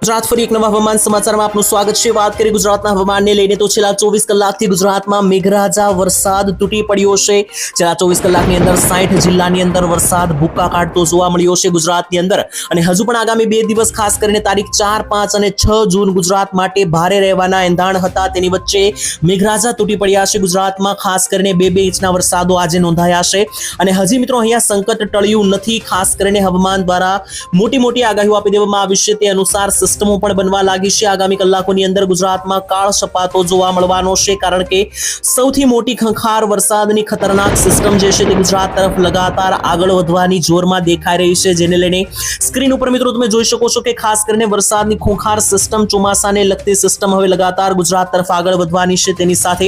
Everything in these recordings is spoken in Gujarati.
ગુજરાત ફરી એક નવા હવામાન સમાચારમાં આપનું સ્વાગત છે। વાત કરીએ ગુજરાતના હવામાનને લઈને તો છેલ્લા 24 કલાકથી ગુજરાતમાં મેઘરાજા વરસાદ તૂટી પડ્યો છે। છેલ્લા 24 કલાકની અંદર 60 જિલ્લાની અંદર વરસાદ ભૂક્કા કાઢતો જોવા મળ્યો છે ગુજરાતની અંદર। અને હજુ પણ આગામી 2 દિવસ ખાસ કરીને તારીખ 4, 5 અને 6 જૂન ગુજરાત માટે ભારે રહેવાના એંધાણ હતા। તેની વચ્ચે મેઘરાજા તૂટી પડ્યા છે ગુજરાતમાં। ખાસ કરીને 2-2 ઇંચના વરસાદો આજે નોંધાયા છે। અને હજી મિત્રો અહીંયા સંકટ ટળ્યું નથી। ખાસ કરીને હવામાન દ્વારા મોટી આગાહીઓ આપી દેવામાં આવી છે। તે અનુસાર સિસ્ટમો પણ બનવા લાગી છે। આગામી કલાકોની અંદર ગુજરાતમાં કાળ સપાટો જોવા મળવાનો છે, કારણ કે સૌથી મોટી ખંખાર વરસાદની ખતરનાક સિસ્ટમ જે છે તે ગુજરાત તરફ લગાતાર આગળ વધવાની જોરમાં દેખાઈ રહી છે, જેને લઈને સ્ક્રીન ઉપર મિત્રો તમે જોઈ શકો છો કે ખાસ કરીને વરસાદની ખોખાર સિસ્ટમ, ચોમાસાને લગતી સિસ્ટમ હવે લગાતાર ગુજરાત તરફ આગળ વધવાની છે। તેની સાથે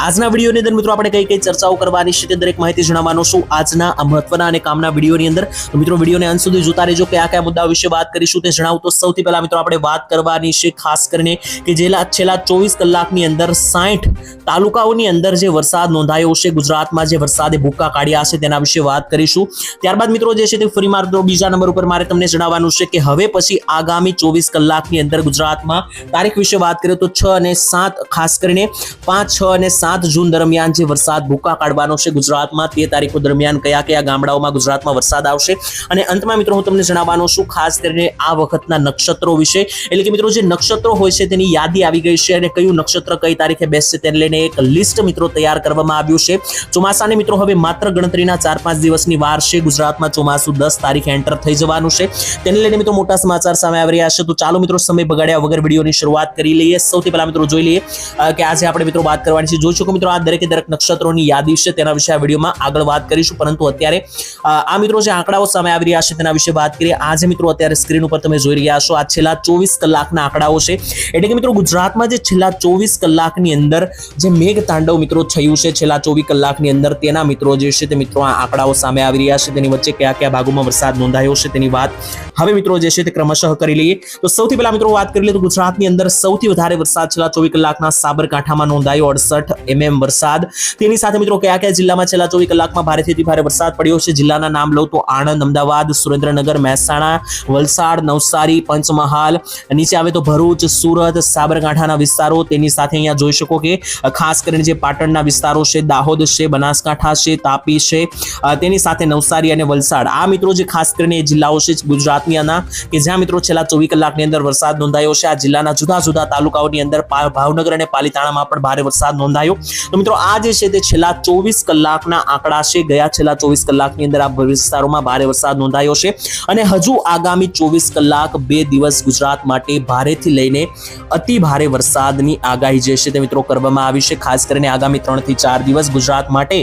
આજના વિડીયોની અંદર મિત્રો આપણે કઈ ચર્ચાઓ કરવાની છે તે દરેક માહિતી જણાવવાનો છું આજના આ મહત્વના અને કામના વિડીયોની અંદર। તો મિત્રો વિડીયોને અંત સુધી જોતા રહેજો। કયા મુદ્દાઓ વિશે વાત કરીશું તે જણાવું તો સૌથી પહેલા મિત્રો આપણે વાત કરવાની છે ખાસ કરીને કે છેલ્લા 24 કલાકની અંદર 60 તાલુકાઓની અંદર જે વરસાદ નોંધાયો છે ગુજરાતમાં, જે વરસાદે ભૂક્કા કાઢ્યા છે તેના વિશે વાત કરીશું। ત્યારબાદ મિત્રો જે છે તે ફરી માત્ર બીજા નંબર ઉપર મારે તમને જણાવવાનું છે કે હવે પછી આગામી 24 કલાકની અંદર ગુજરાતમાં તારીખ વિશે વાત કરીએ તો 6 અને 7 ખાસ કરીને 5, 6 અને 7 જૂન દરમિયાન જે વરસાદ ભૂક્કા કાઢવાનો છે ગુજરાતમાં, તે તારીખો દરમિયાન કયા ગામડાઓમાં ગુજરાતમાં વરસાદ આવશે। અને અંતમાં મિત્રો હું તમને જણાવવાનો છું ખાસ કરીને આ વખતના નક્ષત્રો વિશે, એટલે કે મિત્રો જે નક્ષત્રો હોય છે તેની યાદી આવી ગઈ છે અને કયું નક્ષત્ર કઈ તારીખે બેસશે તેને લઈને એક લિસ્ટ મિત્રો તૈયાર કરવામાં આવ્યું છે। ચોમાસાને મિત્રો હવે માત્ર ગણતરીના 4-5 દિવસની વાર છે। ગુજરાતમાં ચોમાસું 10 તારીખે એન્ટર થઈ જવાનું છે। તેને લઈને મિત્રો મોટા સમાચાર સામે આવી રહ્યા છે। તો ચાલો મિત્રો સમય બગાડ્યા વગર વિડીયોની શરૂઆત કરી લઈએ। સૌથી પહેલા મિત્રો જોઈ લઈએ કે આજે આપણે મિત્રો વાત કરવાની છે, જોઈ શકો મિત્રો આ દરેક નક્ષત્રોની યાદી છે, તેના વિશે આ વિડીયોમાં આગળ વાત કરીશું। પરંતુ અત્યારે આ મિત્રો જે આંકડાઓ સામે આવી રહ્યા છે તેના વિશે વાત કરીએ। આજે મિત્રો અત્યારે સ્ક્રીન ઉપર તમે જોઈ રહ્યા છો આ છેલ્લા 24 કલાકના આંકડાઓ છે, એટલે કે મિત્રો ગુજરાતમાં જે છેલ્લા 24 કલાકની અંદર જે મેઘ તાંડવ મિત્રો થયું છે છેલ્લા 24 કલાકની અંદર, તેના મિત્રો જે છે તે મિત્રો આ આંકડાઓ સામે આવી રહ્યા છે। તેની વચ્ચે કયા ભાગોમાં વરસાદ નોંધાયો છે તેની વાત હવે મિત્રો જે છે તે ક્રમશઃ કરી લઈએ। તો સૌથી પહેલા મિત્રો વાત કરી લઈએ તો ગુજરાતની અંદર સૌથી વધારે વરસાદ છેલ્લા 24 કલાકના સાબરકાંઠામાં નોંધાયો 68 mm વરસાદ। તેની સાથે મિત્રો કયા જિલ્લામાં છેલ્લા 24 કલાકમાં ભારેથી ભારે વરસાદ પડ્યો છે જિલ્લાના નામ લઉં તો આણંદ, અમદાવાદ, સુરેન્દ્રનગર, મહેસાણા, વલસાડ, નવસારી, પંચમહાલ, નીચે આવે તો ભરૂચ, સુરત, સાબરકાંઠાના વિસ્તારો। તેની સાથે અહીંયા જોઈ શકો કે ખાસ કરીને જે પાટણના વિસ્તારો છે, દાહોદ છે, બનાસકાંઠા છે, તાપી છે, તેની સાથે નવસારી અને વલસાડ, આ મિત્રો જે ખાસ કરીને જિલ્લાઓ છે ગુજરાતની આના કે જ્યાં મિત્રો છેલ્લા 24 કલાકની અંદર વરસાદ નોંધાયો છે। આ જિલ્લાના જુદા તાલુકાઓની અંદર ભાવનગર અને પાલીતાણામાં પણ ભારે વરસાદ નોંધાયો। તો મિત્રો આ જે છે તે છેલ્લા 24 કલાકના આંકડા છે। ગયા છેલ્લા 24 કલાકની અંદર આ વિસ્તારોમાં ભારે વરસાદ નોંધાયો છે અને હજુ આગામી 24 કલાક 2 દિવસ ગુજરાત માટે ભારેથી લઈને અતિ ભારે વરસાદની આગાહી જે છે તે મિત્રો કરવામાં આવી છે। ખાસ કરીને આગામી 3 થી 4 દિવસ ગુજરાત માટે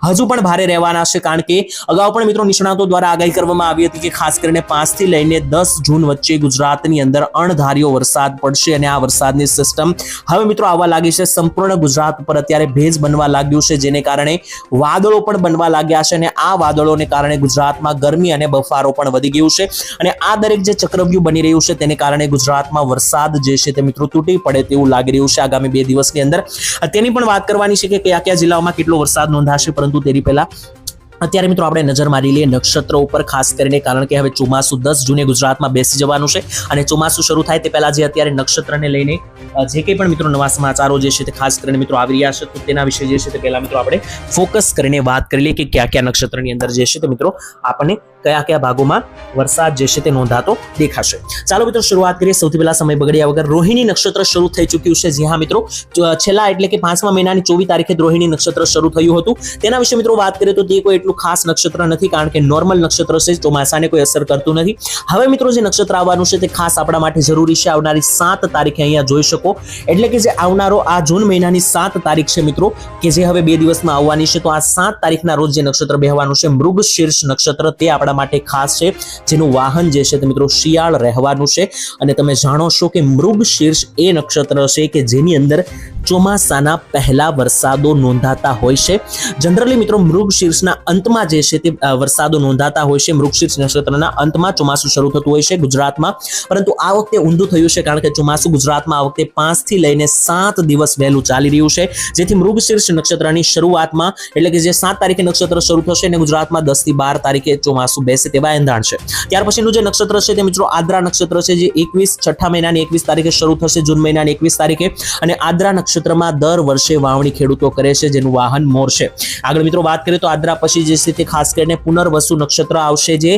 હજુ પણ ભારે રહેવાના છે, કારણ કે અગાઉ પણ મિત્રો નિષ્ણાતો દ્વારા આગાહી કરવામાં આવી હતી કે ખાસ કરીને 5 થી લઈને 10 જૂન વચ્ચે ગુજરાતની અંદર અણધાર્યો વરસાદ પડશે અને આ વરસાદની સિસ્ટમ હવે મિત્રો આવવા લાગી છે। સંપૂર્ણ ગુજરાત પર અત્યારે ભેજ બનવા લાગ્યું છે, જેને કારણે વાદળો પણ બનવા લાગ્યા છે અને આ વાદળોને કારણે ગુજરાતમાં ગરમી અને બફારો પણ વધી ગયું છે। અને આ દરેક જે ચક્રવ્યૂહ બની રહ્યું છે તેને કારણે ગુજરાતમાં વરસાદ જે છે તે મિત્રો તૂટી પડે તેવું લાગી રહ્યું છે આગામી 2 દિવસની અંદર। તેની પણ વાત કરવાની છે કે કયા જિલ્લાઓમાં કેટલો વરસાદ નોંધાશે, પરંતુ તેની પહેલા અત્યારે મિત્રો આપણે નજર મારી લઈએ નક્ષત્રો ઉપર ખાસ કરીને, કારણ કે હવે ચોમાસું 10 જૂને ગુજરાતમાં બેસી જવાનું છે અને ચોમાસું શરૂ થાય તે પહેલા જે અત્યારે નક્ષત્રને લઈને જે કંઈ પણ મિત્રો નવા સમાચારો જે છે તે ખાસ કરીને મિત્રો આવી રહ્યા છે, તો તેના વિશે જે છે તે પહેલા મિત્રો આપણે ફોકસ કરીને વાત કરી લઈએ કે કયા નક્ષત્રની અંદર જે છે તે મિત્રો આપણને કયા ભાગોમાં વરસાદ જે છે તે નોંધાતો દેખાશે। ચાલો મિત્રો શરૂઆત કરીએ। સૌથી પહેલા સમય બગડ્યા વગર રોહિણી નક્ષત્ર શરૂ થઈ ચૂક્યું છે। જી હા મિત્રો, છેલ્લા એટલે કે 5મા મહિનાની 24 તારીખે રોહિણી નક્ષત્ર શરૂ થયું હતું। તેના વિશે મિત્રો વાત કરીએ તો તે કોઈ એટલું ખાસ નક્ષત્ર નથી, કારણ કે નોર્મલ નક્ષત્ર છે, ચોમાસાને કોઈ અસર કરતું નથી। હવે મિત્રો જે નક્ષત્ર આવવાનું છે તે ખાસ આપણા માટે જરૂરી છે। આવનારી 7 તારીખે અહીંયા જોઈ શકો, એટલે કે જે આવનારો આ જૂન મહિનાની 7 તારીખ છે મિત્રો, કે જે હવે 2 દિવસમાં આવવાની છે, તો આ 7 તારીખના રોજ જે નક્ષત્ર બેહવાનું છે મૃગશીર્ષ નક્ષત્ર, તે આપણા માટે ખાસ છે, જેનું વાહન જે છે તે મિત્રો શિયાળ રહેવાનું છે। અને તમે જાણો છો કે મૃગશીર્ષ એ નક્ષત્ર છે કે જેની અંદર ચોમાસાના પહેલા વરસાદો નોંધાતા હોય છે. જનરલી મિત્રો મૃગશીર્ષના અંતમાં જે છે તે વરસાદો નોંધાતા હોય છે. મૃગશીર્ષ નક્ષત્રના અંતમાં ચોમાસું શરૂ થતું હોય છે ગુજરાતમાં, પરંતુ આ વખતે ઊંધું થયું છે, કારણ કે ચોમાસું ગુજરાતમાં આ વખતે 5 થી લઈને 7 દિવસ વહેલું ચાલી રહ્યું છે, જેથી મૃગશીર્ષ નક્ષત્રની શરૂઆતમાં એટલે કે જે 7 તારીખે નક્ષત્ર શરૂ થશે અને ગુજરાતમાં 10 થી 12 તારીખે ચોમાસું બેસે તેવા એંધાણ છે. ત્યાર પછીનું જે નક્ષત્ર છે તે મિત્રો આદ્રા નક્ષત્ર છે, જે 6 મહિનાની 21 તારીખે શરૂ થશે, જૂન મહિનાની 21 તારીખે. અને આદ્રા નક્ષત્રમાં દર વર્ષે વાવણી ખેડૂતો કરે છે, જેનું વાહન મોર છે. આગળ મિત્રો વાત કરીએ તો આદ્રા પછી જે છે તે ખાસ કરીને પુનર્વસુ નક્ષત્ર આવશે, જે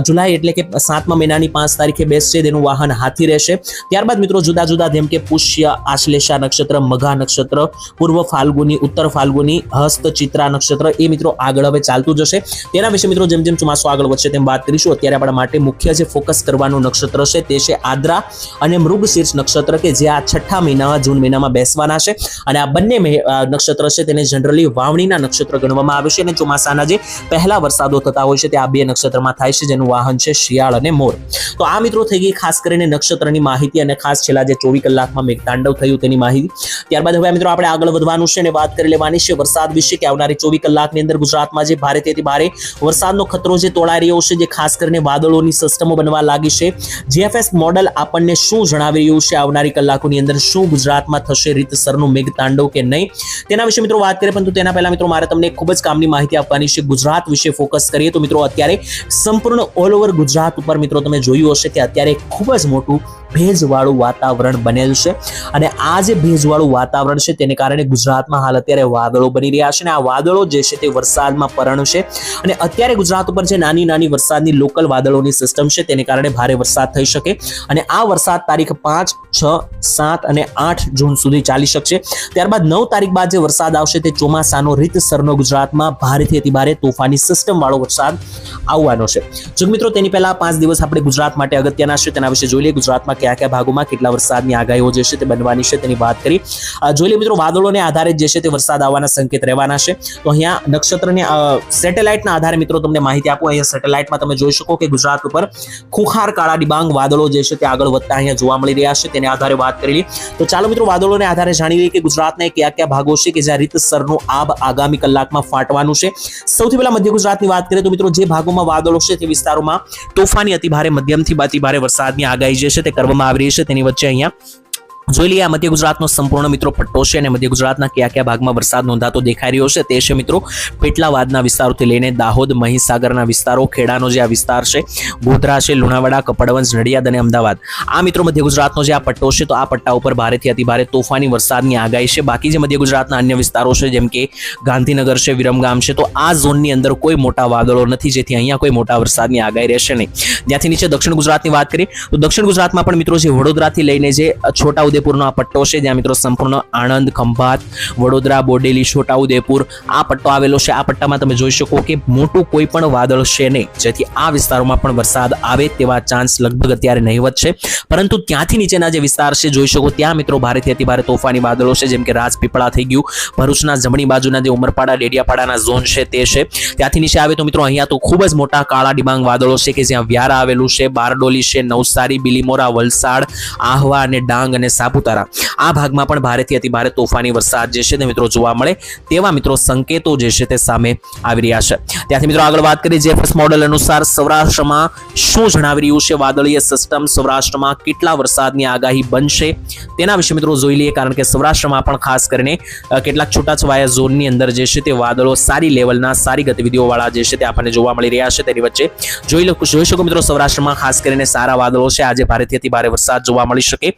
જુલાઈ એટલે કે 7મા મહિનાની 5 તારીખે બેસશે, તેનું વાહન હાથી રહેશે. ત્યારબાદ મિત્રો જુદા જુદા જેમ કે પુષ્ય, આશ્લેષા નક્ષત્ર, મઘા નક્ષત્ર, પૂર્વ ફાલ્ગુની, ઉત્તર ફાલ્ગુની, હસ્ત, ચિત્રા નક્ષત્ર, એ મિત્રો આગળ હવે ચાલતું જશે. તેના વિશે મિત્રો જેમ જેમ ચોમાસું આગળ વધશે તેમ વાત કરીશું. અત્યારે આપણા માટે મુખ્ય જે ફોકસ કરવાનું નક્ષત્ર છે તે છે આદ્રા અને મૃગશીર્ષ નક્ષત્ર, કે જે આ 6 મહિનામાં જૂન મહિનામાં બેસવાના છે. અને આ બંને નક્ષત્ર છે તેને જનરલી વાવણીના નક્ષત્ર ગણવામાં આવે છે, અને ચોમાસાના જે પહેલા વરસાદો થતા હોય છે તે આ બે નક્ષત્રમાં થાય છે, જેનું વાહન છે શિયાળ અને મોર. તો આ મિત્રો થઈ ગઈ ખાસ કરીને નક્ષત્રની માહિતી, અને ખાસ છેલ્લા જે 24 કલાકમાં મેઘતાંડવ થયું તેની માહિતી. ત્યારબાદ હવે મિત્રો આપણે આગળ વધવાનું છે અને વાત કરી લેવાની છે વરસાદ વિશે, કે આવનારી 24 કલાકની અંદર ગુજરાતમાં જે ભારેથી ભારે વરસાદનો ખતરો જે તોળાઈ રહ્યો છે, જે ખાસ કરીને વાદળોની સિસ્ટમો બનવા લાગી છે, જીએફએસ મોડેલ આપણને શું જણાવી રહ્યું છે, આવનારી કલાકોની અંદર શું ગુજરાતમાં થશે રીતસરનું મેઘતાંડવ કે નહીં, તેના વિશે મિત્રો વાત કરીએ. પરંતુ તેના પહેલા મિત્રો મારે તમને ખૂબ જ કામની માહિતી આપવાની છે. ગુજરાત વિશે ફોકસ કરીએ તો મિત્રો અત્યારે સંપૂર્ણ ઓલ ઓવર ગુજરાત ઉપર મિત્રો તમે જોયું હશે કે અત્યારે ખૂબ જ મોટું ભેજવાળું વાતાવરણ બનેલ છે, અને આ જે ભેજવાળું વાતાવરણ છે તેને કારણે ગુજરાતમાં હાલ અત્યારે વાદળો બની રહ્યા છે, અને આ વાદળો જે છે તે વરસાદમાં પરણશે. અને અત્યારે ગુજરાત ઉપર જે નાની નાની વરસાદની લોકલ વાદળોની સિસ્ટમ છે તેને કારણે ભારે વરસાદ થઈ શકે, અને આ વરસાદ તારીખ 5, 6, 7 અને 8 જૂન સુધી ચાલી શકશે. ત્યારબાદ 9 તારીખ બાદ જે વરસાદ આવશે તે ચોમાસાનો રીતસરનો ગુજરાતમાં ભારેથી અતિ ભારે તોફાની સિસ્ટમ વાળો વરસાદ આવવાનો છે. જો મિત્રો તેની પહેલા 5 દિવસ આપણે ગુજરાત માટે અગત્યના છે તેના વિશે જોઈ લઈએ. ગુજરાતમાં કયા કયા ભાગોમાં કેટલા વરસાદની આગાહીઓ જે છે તે બનવાની છે તેની વાત કરી. જોઈ લઈએ મિત્રો વાદળોને આધારે જે છે તે વરસાદ આવવાના સંકેત રહેવાના છે. તો અહીંયા નક્ષત્રને સેટેલાઇટના આધારે મિત્રો તમને માહિતી આપું. અહીંયા સેટેલાઇટમાં તમે જોઈ શકો કે ગુજરાત ઉપર ખુખાર કાળા ડિબાંગ વાદળો જે છે તે આગળ વધતા અહીંયા જોવા મળી રહ્યા છે, તેને આધારે વાત કરી લઈએ. તો ચાલો મિત્રો વાદળોને આધારે જાણી લઈએ કે ગુજરાતના કયા કયા ભાગો છે કે જ્યાં રીતસરનું આબ આગામી કલાકમાં ફાટવાનું છે. સૌથી પહેલા મધ્ય ગુજરાતની વાત કરીએ તો મિત્રો જે ભાગોમાં વાદળો છે તે વિસ્તારોમાં તોફાની અતિ ભારે મધ્યમથી અતિ ભારે વરસાદની આગાહી જે છે તે કરવામાં આવી રહી છે. તેની વચ્ચે અહીંયા જોઈ લઈએ આ મધ્ય ગુજરાતનો સંપૂર્ણ મિત્રો પટ્ટો છે, અને મધ્ય ગુજરાતના કયા કયા ભાગમાં વરસાદ નોંધાતો દેખાઈ રહ્યો છે તે છે મિત્રો પેટલાવાદના વિસ્તારોથી લઈને દાહોદ, મહીસાગરના વિસ્તારો, ખેડાનો જે આ વિસ્તાર છે, ગોધરા છે, લુણાવાડા, કપડવંજ, નડિયાદ અને અમદાવાદ. આ મિત્રો મધ્ય ગુજરાતનો જે આ પટ્ટો છે, તો આ પટ્ટા ઉપર ભારેથી અતિ ભારે તોફાની વરસાદની આગાહી છે. બાકી જે મધ્ય ગુજરાતના અન્ય વિસ્તારો છે જેમ કે ગાંધીનગર છે, વિરમગામ છે, તો આ ઝોનની અંદર કોઈ મોટા વાદળો નથી, જેથી અહીંયા કોઈ મોટા વરસાદની આગાહી રહેશે નહીં. ત્યાંથી નીચે દક્ષિણ ગુજરાતની વાત કરીએ તો દક્ષિણ ગુજરાતમાં પણ મિત્રો જે વડોદરાથી લઈને જે છોટાઉદેપુરનો આ પટ્ટો છે, જ્યાં મિત્રો સંપૂર્ણ આણંદ, ખંભાત, વડોદરા, બોડેલી, છોટાઉદેપુર આ પટ્ટો આવેલો છે. આ પટ્ટામાં તમે જોઈ શકો કે મોટું કોઈ પણ વાદળ છે નહીં, જેથી આ વિસ્તારોમાં પણ વરસાદ આવે તેવા ચાન્સ લગભગ અત્યારે નહીવત છે. પરંતુ ત્યાંથી નીચેના જે વિસ્તાર છે જોઈ શકો ત્યાં મિત્રો ભારેથી અતિ ભારે તોફાની વાદળો છે, જેમ કે રાજપીપળા થઈ ગયું, ભરૂચના જમણી બાજુના જે ઉમરપાડા, ડેડિયાપાડાના ઝોન છે તે છે. ત્યાંથી નીચે આવે તો મિત્રો અહીંયા તો ખૂબ જ મોટા કાળા ડિબાંગ વાદળો છે કે જ્યાં વ્યારા આવેલું છે, બારડોલી છે, નવસારી, બિલીમોરા, વલસાડ, આહવા અને ડાંગ અને સાપુતારા આ ભાગમાં પણ ભારેથી અતિ ભારે તોફાની વરસાદ જે છે તે મિત્રો જોવા મળે તેવા મિત્રો સંકેતો જે છે તે સામે આવી રહ્યા છે. ત્યાંથી મિત્રો આગળ વાત કરીએ જીએફએસ મોડેલ અનુસાર સૌરાષ્ટ્રમાં શું જણાવી રહ્યું છે વાદળીય સિસ્ટમ, સૌરાષ્ટ્રમાં કેટલા વરસાદની આગાહી બનશે તેના વિશે મિત્રો જોઈ લઈએ, કારણ કે સૌરાષ્ટ્રમાં પણ ખાસ કરીને કેટલાક છૂટાછવાયા ઝોનની અંદર જે છે તે વાદળો સારી લેવલના સારી ગતિવિધિઓ વાળા જે છે તે આપણને જોવા મળી રહ્યા છે. તેની વચ્ચે જોઈ શકો મિત્રો સૌરાષ્ટ્રમાં ખાસ કરીને સારા વાદળો છે, આજે ભારેથી અતિ ભારે વરસાદ જોવા મળી શકે.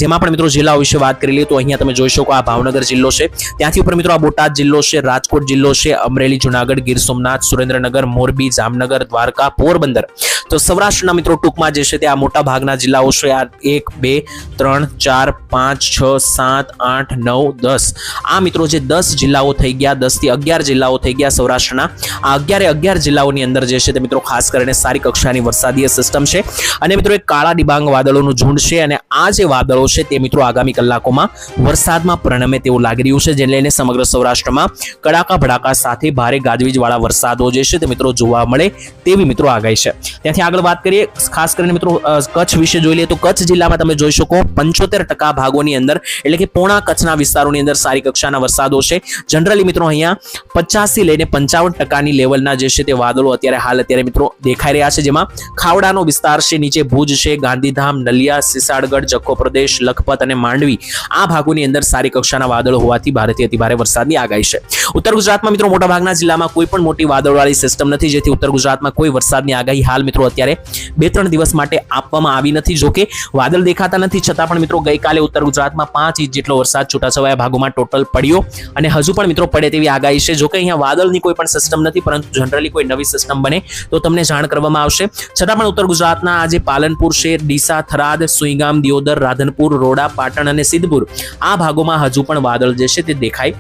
જેમાં પણ મિત્રો જિલ્લાઓ વિશે વાત કરી લઈએ તો અહીંયા તમે જોઈ શકો આ ભાવનગર જિલ્લો છે, ત્યાંથી ઉપર મિત્રો આ બોટાદ જિલ્લો છે, રાજકોટ જિલ્લો છે, અમરેલી, જુનાગઢ, ગીર સોમનાથ, સુરેન્દ્રનગર, મોરબી, જામનગર, દ્વારકા, પોરબંદર. તો સૌરાષ્ટ્રના મિત્રો ટૂંકમાં જે છે તે આ મોટા ભાગના જિલ્લાઓ છે. આ 1, 2, 3, 4, 5, 6, 7, 8, 9, 10 આ મિત્રો જે 10 જિલ્લાઓ થઈ ગયા, 10 થી 11 જિલ્લાઓ થઈ ગયા સૌરાષ્ટ્રના. આ 11 જિલ્લાઓની અંદર જે છે તે મિત્રો ખાસ કરીને સારી કક્ષાની વરસાદીય સિસ્ટમ છે, અને મિત્રો એક કાળા ડિબાંગ વાદળોનું ઝુંડ છે, અને આ જે વાદળો છે તે મિત્રો આગામી કલાકોમાં વરસાદમાં પરિણમે તેવું લાગી રહ્યું છે, જેને લઈને સમગ્ર સૌરાષ્ટ્રમાં કડાકા ભડાકા સાથે ભારે ગાજવીજવાળા વરસાદો જે છે તે મિત્રો જોવા મળે તેવી મિત્રો આગાહી છે. ત્યાંથી આગળ વાત કરીએ, ખાસ કરીને મિત્રો કચ્છ વિશે જોઈ લઈએ તો કચ્છ જિલ્લામાં તમે જોઈ શકો 75% ભાગોની અંદર એટલે કે પોણા કચ્છના વિસ્તારોની અંદર સારી કક્ષાના વરસાદો છે. જનરલી મિત્રો અહીંયા 50 થી લઈને 55% લેવલના જે છે તે વાદળો અત્યારે મિત્રો દેખાઈ રહ્યા છે, જેમાં ખાવડાનો વિસ્તાર છે, નીચે ભુજ છે, ગાંધીધામ, નલિયા, સિસાડગઢ, જખો પ્રદેશ, લખપત અને માંડવી આ ભાગોની અંદર સારી કક્ષાના વાદળો હોવાથી ભારેથી અતિભારે વરસાદની આગાહી છે. ઉત્તર ગુજરાતમાં મિત્રો મોટાભાગના જિલ્લામાં કોઈ પણ મોટી વાદળવાળી સિસ્ટમ નથી, જેથી ઉત્તર ગુજરાતમાં કોઈ વરસાદની આગાહી હાલ મિત્રો અત્યારે 2-3 દિવસ માટે આપવામાં આવી નથી. જોકે વાદળ દેખાતા નથી છતાં પણ મિત્રો ગઈકાલે ઉત્તર ગુજરાતમાં 5 ઇંચ જેટલો વરસાદ છૂટાછવાયા ભાગોમાં ટોટલ પડ્યો અને હજુ પણ મિત્રો પડે તેવી આગાહી છે. જોકે અહીંયા વાદળની કોઈ પણ સિસ્ટમ નથી, પરંતુ જનરલી કોઈ નવી સિસ્ટમ બને તો તમને જાણ કરવામાં આવશે. છતાં પણ ઉત્તર ગુજરાતના આજે પાલનપુર શહેર, ડીસા, થરાદ, સુઈગામ, દિયોદર, રાધનપુર, રોડા, પાટણ અને સિદ્ધપુર આ ભાગોમાં હજુ પણ વાદળ જે છે તે દેખાઈ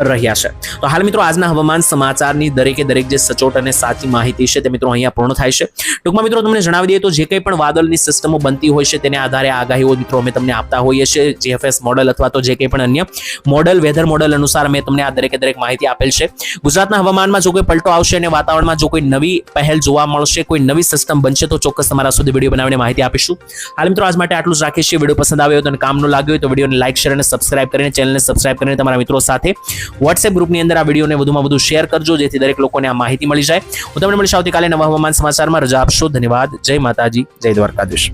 રહ્યા છે. તો હાલ મિત્રો આજના હવામાન સમાચારની દરેકે દરેક જે સચોટ અને સાચી માહિતી છે તે મિત્રો અહીંયા પૂર્ણ થાય છે. ટૂંકમાં મિત્રો તમને જણાવી દઈએ તો જે કંઈ પણ વાદળની સિસ્ટમો બનતી હોય છે તેને આધારે આગાહીઓ મિત્રો અમે તમને આપતા હોઈએ છીએ. જીએફએસ મોડલ અથવા તો જે કંઈ પણ અન્ય મોડલ, વેધર મોડલ અનુસાર મેં તમને આ દરેકે દરેક માહિતી આપેલ છે. ગુજરાતના હવામાનમાં જો કોઈ પલટો આવશે અને વાતાવરણમાં જો કોઈ નવી પહેલ જોવા મળશે, કોઈ નવી સિસ્ટમ બનશે તો ચોક્કસ તમારા સુધી વિડીયો બનાવીને માહિતી આપીશું. હાલ મિત્રો આજ માટે આટલું જ રાખીએ છીએ. વિડીયો પસંદ આવ્યો તો અને કામનો લાગ્યો હોય તો વિડીયોને લાઈક, શેર અને સબસ્ક્રાઇબ કરીને ચેનલને સબસ્ક્રાઇબ કરીને તમારા મિત્રો સાથે વોટ્સએપ ગ્રુપની અંદર આ વિડીયોને વધુમાં વધુ શેર કરજો, જેથી દરેક લોકોને આ માહિતી મળી જાય. હું તમને મળીશ આવતીકાલે નવા હવામાન સમાચારમાં. રજા આપશો. ધન્યવાદ. જય માતાજી, જય દ્વારકાધીશ.